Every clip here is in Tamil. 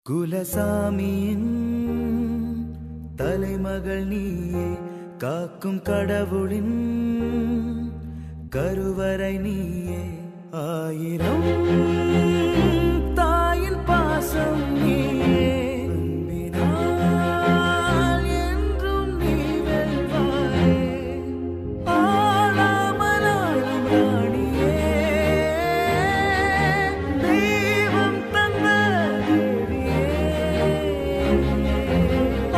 குலசாமியின் தலைமகள் நீயே, காக்கும் கடவுளின் கருவறை நீயே, ஆயிரம் தாயின் பாசம் நீயே, அன்பினால் என்றும் நீ வெல்வாயே, ஆளாமலாளும் ராணியே, தெய்வம் தந்த தேவியே,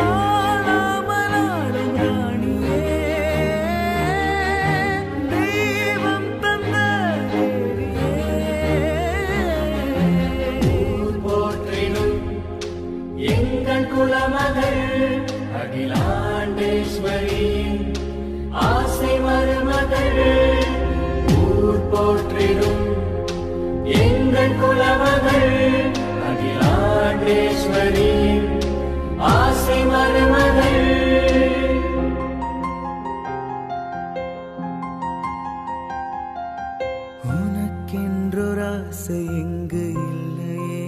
ஆளாமலாளும் ராணியே, தெய்வம் தந்த போற்றினும் எங்கள் குலமகள் அகிலாண்டேஸ்வரி ஆசை மருமகள். ஊர் போற்றினும் எங்கள் குலமகள் அகிலாண்டேஸ்வரி ஆசை மருமகள். உனக்கென்றொராசை எங்கு இல்லையே,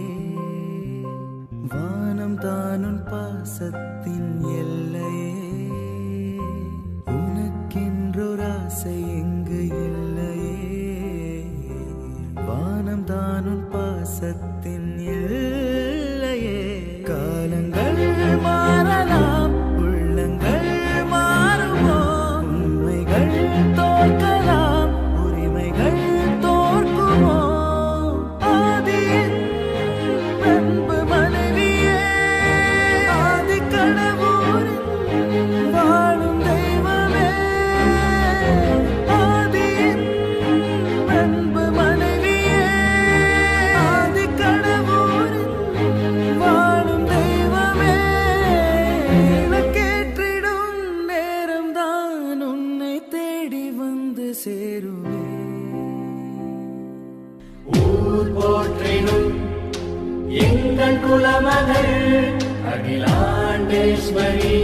வானம் தானுன் பாசத்தின் எல்லையே, உனக்கென்றொராசை எங்கு இல்லையே, வானம் தானுன் பாசத்தின் எல்லையே. காலங்கள் மாறலாம், உள்ளங்கள் மாறுமோ, உண்மைகள் தோற்கலாம், உரிமைகள் தோற்குமோ, ஆதியின் அன்பு மனைவியே, ஆதி கடவுளின் வாழும் தெய்வமே, ஆதியின் அன்பு மனைவியே, ஆதி கடவுளின் வாழும் தெய்வமே, எனக்கேற்றிடும் நேரம்தான் உன்னை தேடி வந்து சேருவே. ஊர் போற்றினும் எங்கள் குலமகள் அகிலாண்டேஸ்வரி